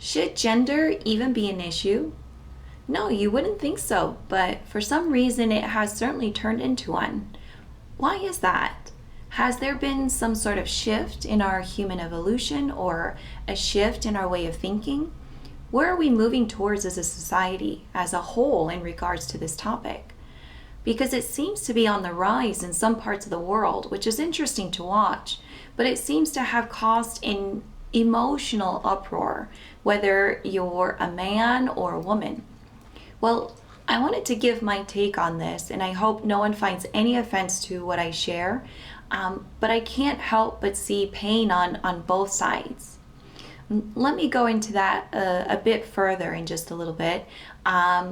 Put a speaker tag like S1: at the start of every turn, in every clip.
S1: Should gender even be an issue? No, you wouldn't think so, but for some reason it has certainly turned into one. Why is that? Has there been some sort of shift in our human evolution or a shift in our way of thinking? Where are we moving towards as a society as a whole in regards to this topic? Because it seems to be on the rise in some parts of the world, which is interesting to watch, but it seems to have caused an emotional uproar, whether you're a man or a woman. Well, I wanted to give my take on this, and I hope no one finds any offense to what I share, but I can't help but see pain on both sides. Let me go into that a bit further in just a little bit.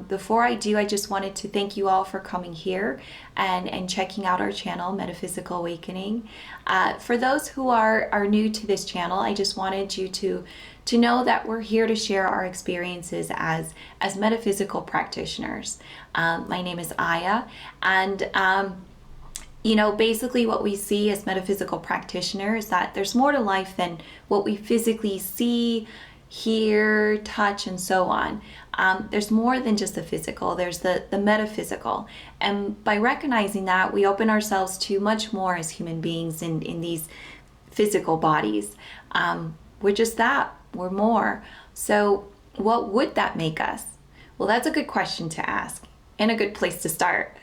S1: Before I do, I just wanted to thank you all for coming here and checking out our channel, Metaphysical Awakening. For those who are new to this channel, I just wanted you to know that we're here to share our experiences as metaphysical practitioners. My name is Aya, and basically what we see as metaphysical practitioners is that there's more to life than what we physically see, hear, touch, and so on. There's more than just the physical, there's the metaphysical. And by recognizing that, we open ourselves to much more as human beings in these physical bodies. We're just that, we're more. So what would that make us? Well, that's a good question to ask and a good place to start.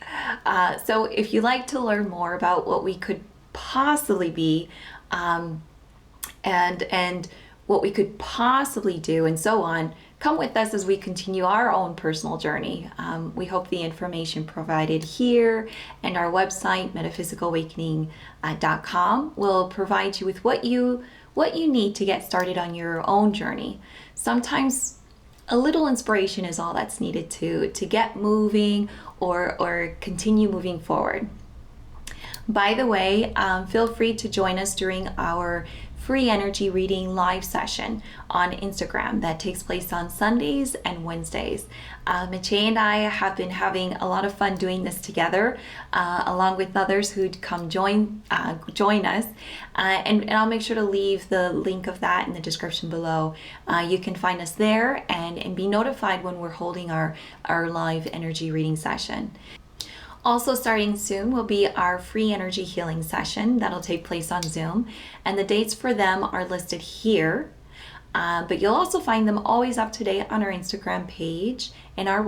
S1: So if you'd like to learn more about what we could possibly be and what we could possibly do and so on, come with us as we continue our own personal journey. We hope the information provided here and our website, metaphysicalawakening.com, will provide you with what you need to get started on your own journey. Sometimes a little inspiration is all that's needed to get moving or continue moving forward. By the way, feel free to join us during our free energy reading live session on Instagram that takes place on Sundays and Wednesdays. Mache and I have been having a lot of fun doing this together, along with others who'd come join us. And I'll make sure to leave the link of that in the description below. You can find us there and be notified when we're holding our live energy reading session. Also starting soon will be our free energy healing session that'll take place on Zoom, and the dates for them are listed here. But you'll also find them always up to date on our Instagram page and on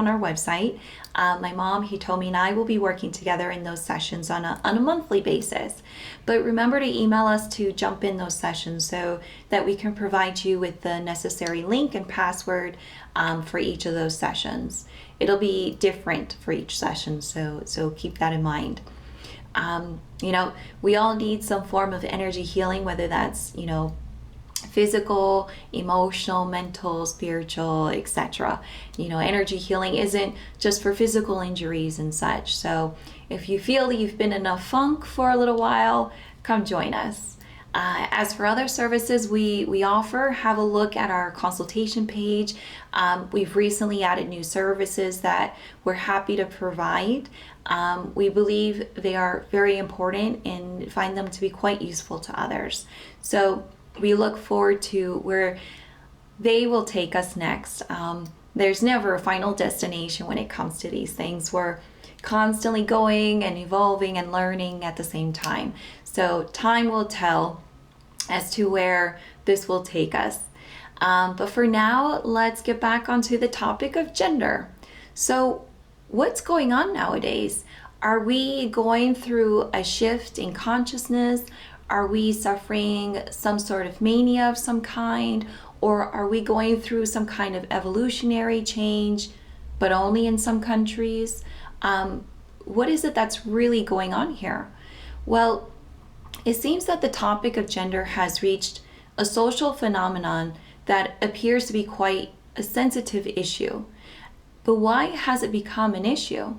S1: our website. My mom, Hitomi, and I will be working together in those sessions on a monthly basis. But remember to email us to jump in those sessions so that we can provide you with the necessary link and password for each of those sessions. It'll be different for each session, so keep that in mind. We all need some form of energy healing, whether that's, physical, emotional, mental, spiritual, etc. Energy healing isn't just for physical injuries and such. So if you feel that you've been in a funk for a little while, come join us. As for other services we offer, have a look at our consultation page. We've recently added new services that we're happy to provide. We believe they are very important and find them to be quite useful to others. So we look forward to where they will take us next. There's never a final destination when it comes to these things. We're constantly going and evolving and learning at the same time. So time will tell as to where this will take us. But for now, let's get back onto the topic of gender. So what's going on nowadays? Are we going through a shift in consciousness? Are we suffering some sort of mania of some kind? Or are we going through some kind of evolutionary change, but only in some countries? What is it that's really going on here? Well, it seems that the topic of gender has reached a social phenomenon that appears to be quite a sensitive issue. But why has it become an issue?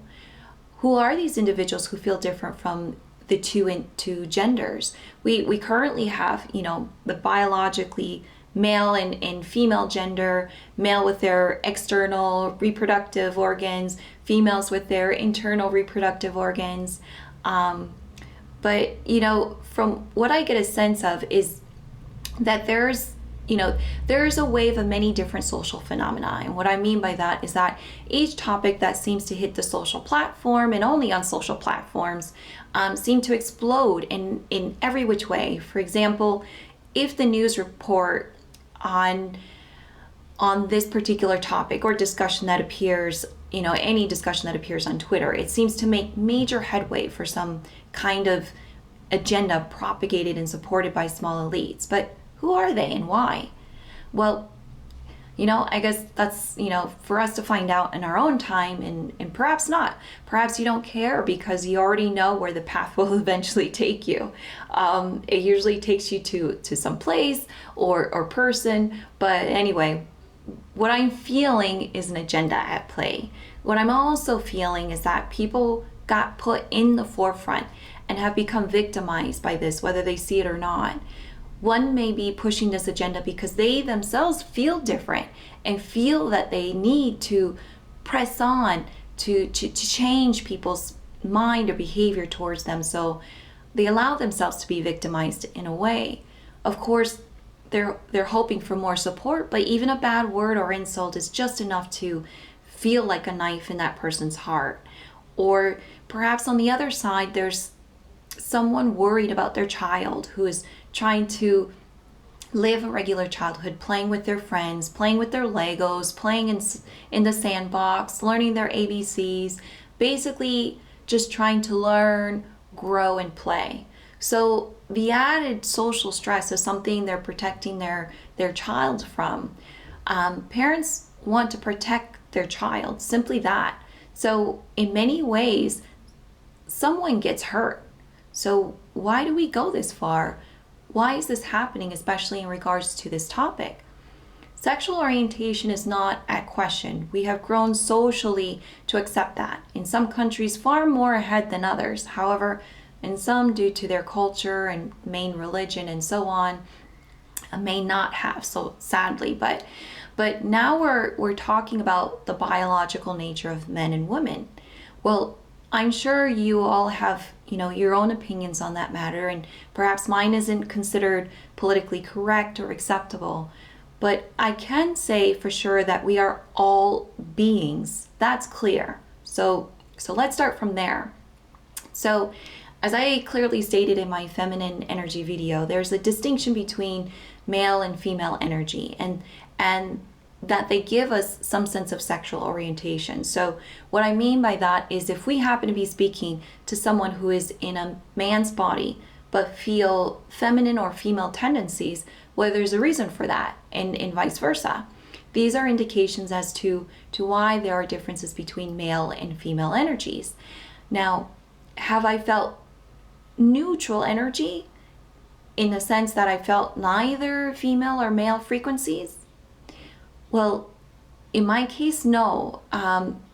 S1: Who are these individuals who feel different from the two genders? We currently have, the biologically male and female gender, male with their external reproductive organs, females with their internal reproductive organs. But, from what I get a sense of is that there's there's a wave of many different social phenomena. And what I mean by that is that each topic that seems to hit the social platform, and only on social platforms, seem to explode in every which way. For example, if the news report on this particular topic or discussion that appears, any discussion that appears on Twitter, it seems to make major headway for some kind of agenda propagated and supported by small elites. But who are they and why? Well, I guess that's, for us to find out in our own time, and perhaps not. Perhaps you don't care because you already know where the path will eventually take you. It usually takes you to some place or person. But anyway, what I'm feeling is an agenda at play. What I'm also feeling is that people got put in the forefront and have become victimized by this, whether they see it or not. One may be pushing this agenda because they themselves feel different and feel that they need to press on to change people's mind or behavior towards them. So they allow themselves to be victimized in a way. Of course, they're hoping for more support, but even a bad word or insult is just enough to feel like a knife in that person's heart. Or perhaps on the other side, there's someone worried about their child who is trying to live a regular childhood, playing with their friends, playing with their Legos, playing in the sandbox, learning their ABCs, basically just trying to learn, grow, and play. So the added social stress is something they're protecting their child from. Parents want to protect their child, simply that. So in many ways, someone gets hurt. So why do we go this far? Why is this happening, especially in regards to this topic? Sexual orientation is not at question. We have grown socially to accept that. In some countries, far more ahead than others. However, in some, due to their culture and main religion and so on, may not have, so sadly. But now we're talking about the biological nature of men and women. Well, I'm sure you all have, your own opinions on that matter, and perhaps mine isn't considered politically correct or acceptable. But I can say for sure that we are all beings. That's clear. So let's start from there. So as I clearly stated in my feminine energy video, there's a distinction between male and female energy, and that they give us some sense of sexual orientation. So what I mean by that is if we happen to be speaking to someone who is in a man's body but feel feminine or female tendencies, well, there's a reason for that, and vice versa. These are indications as to why there are differences between male and female energies. Now, have I felt neutral energy in the sense that I felt neither female or male frequencies? Well, in my case, no.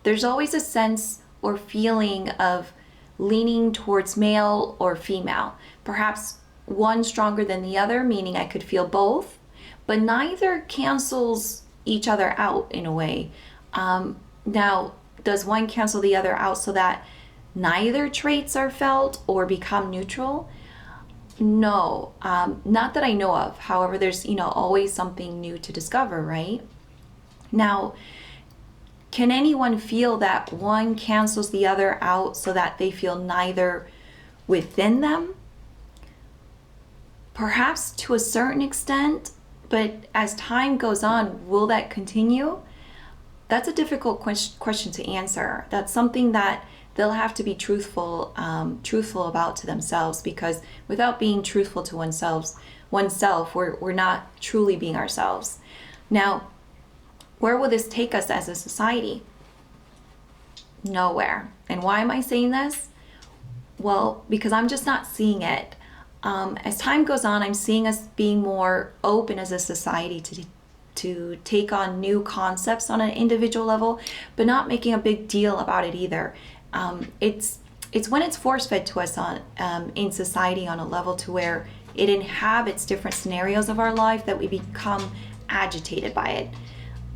S1: There's always a sense or feeling of leaning towards male or female. Perhaps one stronger than the other, meaning I could feel both, but neither cancels each other out in a way. Now, does one cancel the other out so that neither traits are felt or become neutral? No, not that I know of. However, there's, always something new to discover, right? Now, can anyone feel that one cancels the other out so that they feel neither within them? Perhaps to a certain extent, but as time goes on, will that continue? That's a difficult question to answer. That's something that they'll have to be truthful about to themselves, because without being truthful to oneself, we're not truly being ourselves. Now, where will this take us as a society? Nowhere. And why am I saying this? Well, because I'm just not seeing it. As time goes on, I'm seeing us being more open as a society to take on new concepts on an individual level, but not making a big deal about it either. It's when it's force-fed to us in society on a level to where it inhabits different scenarios of our life that we become agitated by it.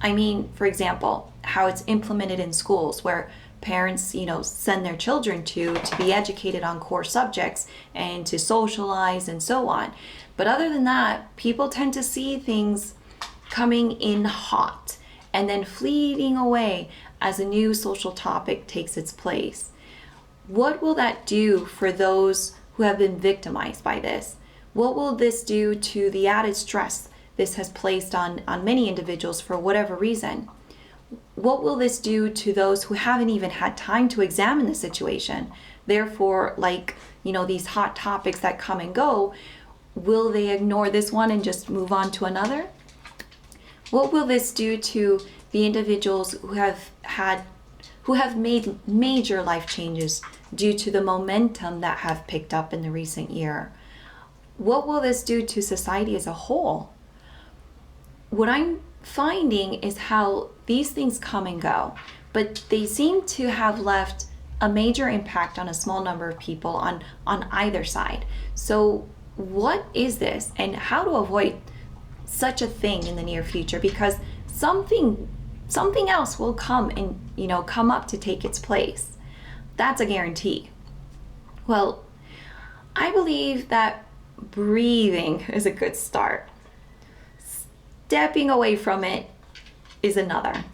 S1: I mean, for example, how it's implemented in schools where parents, send their children to be educated on core subjects and to socialize and so on. But other than that, people tend to see things coming in hot and then fleeting away as a new social topic takes its place. What will that do for those who have been victimized by this? What will this do to the added stress this has placed on many individuals for whatever reason? What will this do to those who haven't even had time to examine the situation? Therefore, these hot topics that come and go, will they ignore this one and just move on to another? What will this do to the individuals who have made major life changes due to the momentum that have picked up in the recent year? What will this do to society as a whole? What I'm finding is how these things come and go, but they seem to have left a major impact on a small number of people on either side. So what is this, and how to avoid such a thing in the near future? Because something else will come and come up to take its place. That's a guarantee. Well, I believe that breathing is a good start. Stepping away from it is another.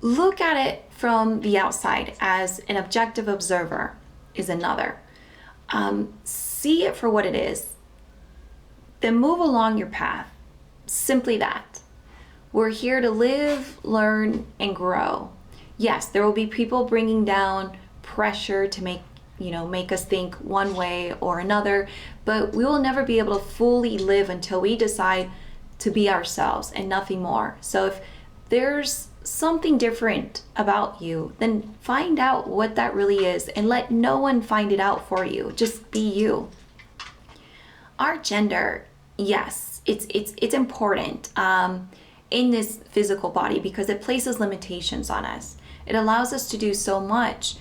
S1: Look at it from the outside as an objective observer is another. See it for what it is. Then move along your path. Simply that. We're here to live, learn, and grow. Yes, there will be people bringing down pressure to make us think one way or another, but we will never be able to fully live until we decide to be ourselves and nothing more. So if there's something different about you, then find out what that really is and let no one find it out for you. Just be you. Our gender, yes, it's important in this physical body because it places limitations on us. It allows us to do so much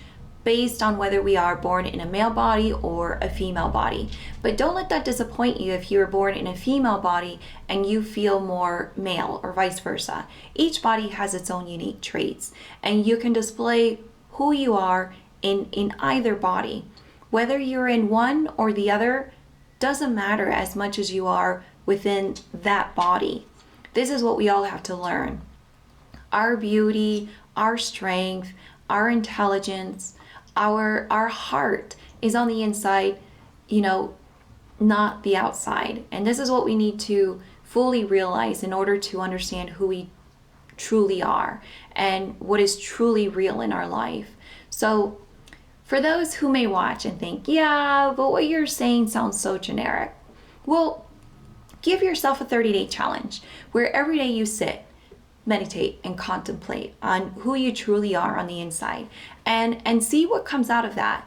S1: based on whether we are born in a male body or a female body. But don't let that disappoint you if you were born in a female body and you feel more male or vice versa. Each body has its own unique traits, and you can display who you are in either body. Whether you're in one or the other doesn't matter as much as you are within that body. This is what we all have to learn. Our beauty, our strength, our intelligence, our heart is on the inside, not the outside. And this is what we need to fully realize in order to understand who we truly are and what is truly real in our life. So for those who may watch and think, yeah, but what you're saying sounds so generic. Well, give yourself a 30-day challenge where every day you sit, meditate, and contemplate on who you truly are on the inside and see what comes out of that.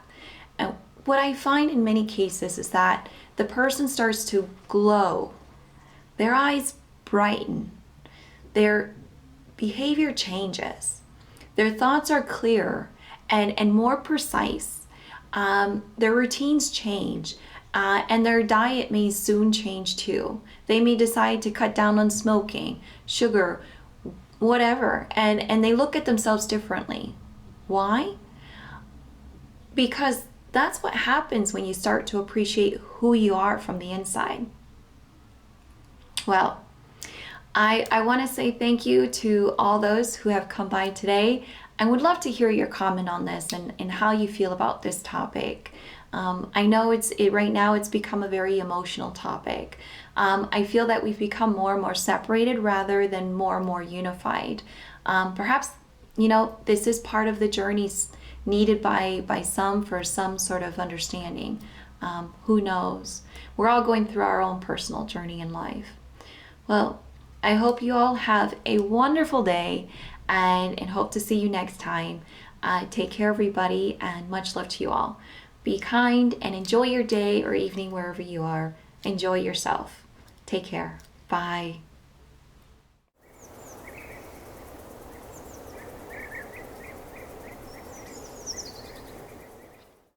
S1: And what I find in many cases is that the person starts to glow, their eyes brighten, their behavior changes, their thoughts are clearer and more precise, their routines change, and their diet may soon change too. They may decide to cut down on smoking, sugar, whatever, and they look at themselves differently. Why? Because that's what happens when you start to appreciate who you are from the inside. Well, I want to say thank you to all those who have come by today and would love to hear your comment on this and how you feel about this topic. I know right now it's become a very emotional topic. I feel that we've become more and more separated rather than more and more unified. Perhaps, this is part of the journeys needed by some for some sort of understanding. Who knows? We're all going through our own personal journey in life. Well, I hope you all have a wonderful day and hope to see you next time. Take care, everybody, and much love to you all. Be kind and enjoy your day or evening wherever you are. Enjoy yourself. Take care. Bye.